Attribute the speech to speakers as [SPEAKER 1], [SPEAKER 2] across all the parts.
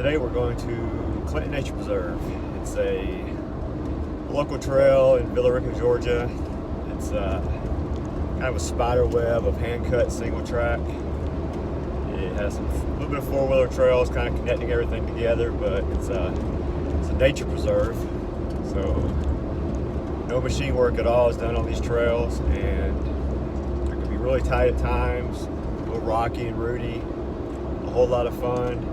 [SPEAKER 1] Today we're going to Clinton Nature Preserve. It's a local trail in Villa Rica, Georgia. It's kind of a spider web of hand-cut single track. It has a little bit of four-wheeler trails kind of connecting everything together, but it's a nature preserve. So no machine work at all is done on these trails, and it can be really tight at times, a little rocky and rooty, a whole lot of fun.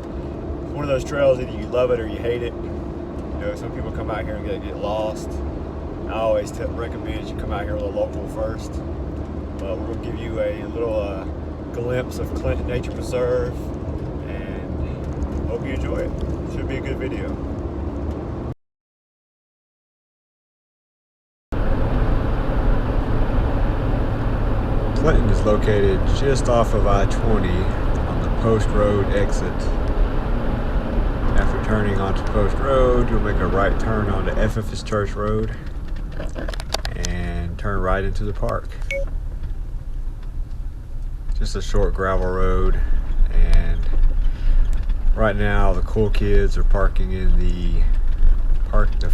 [SPEAKER 1] One of those trails, either you love it or you hate it. You know, some people come out here and get lost. I always recommend you come out here with a local first. We're going to give you a little glimpse of Clinton Nature Preserve, and hope you enjoy it. Should be a good video. Clinton is located just off of I-20 on the Post Road exit. After turning onto Post Road, you'll make a right turn onto FFS Church Road and turn right into the park. Just a short gravel road, and right now the cool kids are parking in the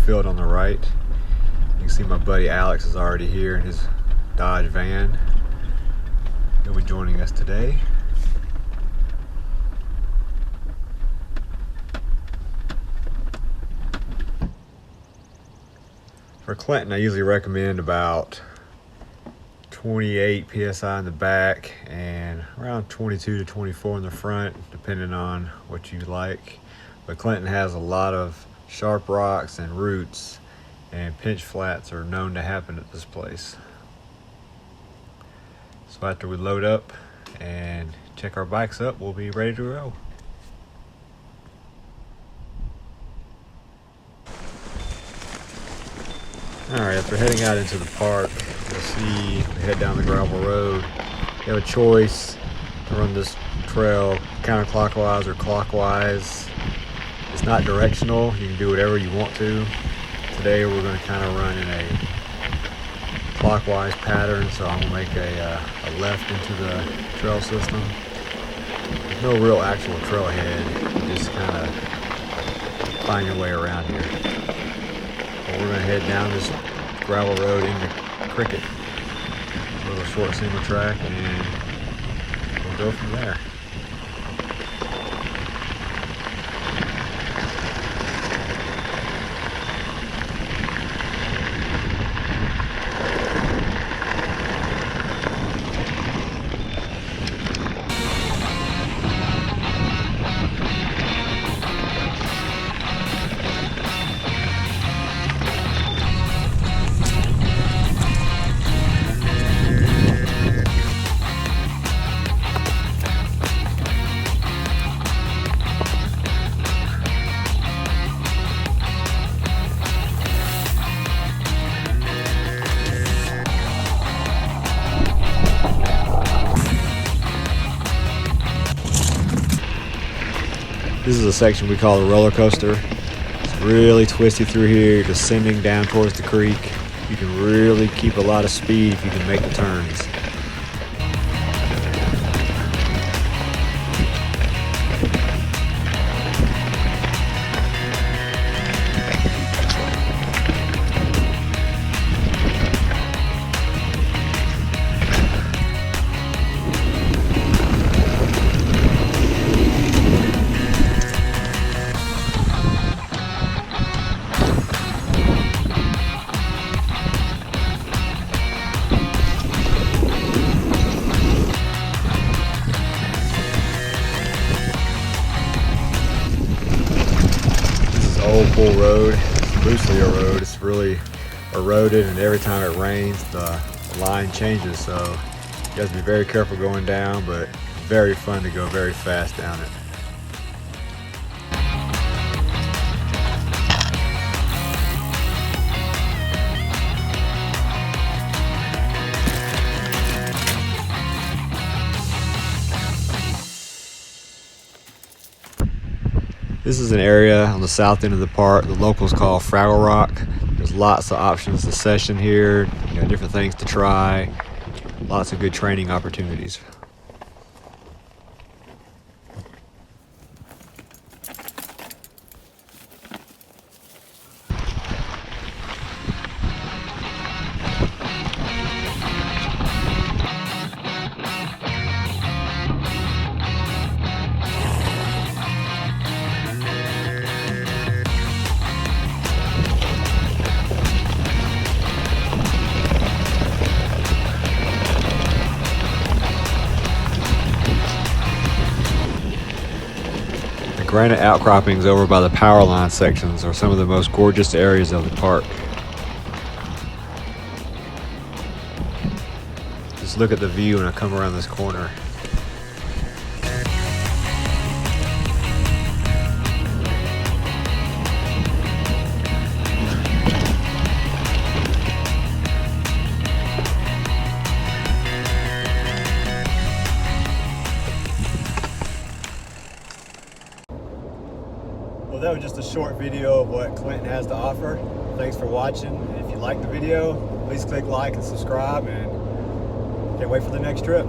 [SPEAKER 1] field on the right. You can see my buddy Alex is already here in his Dodge van. He'll be joining us today. For Clinton, I usually recommend about 28 psi in the back and around 22 to 24 in the front, depending on what you like. But Clinton has a lot of sharp rocks and roots, and pinch flats are known to happen at this place. So after we load up and check our bikes up, we'll be ready to go. Alright, after heading out into the park, you'll see we head down the gravel road. You have a choice to run this trail counterclockwise or clockwise. It's not directional, you can do whatever you want to. Today we're going to kind of run in a clockwise pattern, so I'm going to make a left into the trail system. There's no real actual trailhead, you just kind of find your way around here. We're going to head down this gravel road into Cricket, a little short single track, and we'll go from there. This is a section we call the roller coaster. It's really twisty through here. You're descending down towards the creek. You can really keep a lot of speed if you can make the turns. Old Pool Road. It's loosely a road. It's really eroded, and every time it rains the line changes, so you have to be very careful going down, but very fun to go very fast down it. This is an area on the south end of the park the locals call Fraggle Rock. There's lots of options to session here, different things to try, lots of good training opportunities.
[SPEAKER 2] granite outcroppings over by the power line sections are some of the most gorgeous areas of the park. Just look at the view when I come around this corner.
[SPEAKER 1] Well, that was just a short video of what Clinton has to offer. Thanks for watching. If you liked the video, please click like and subscribe, and can't wait for the next trip.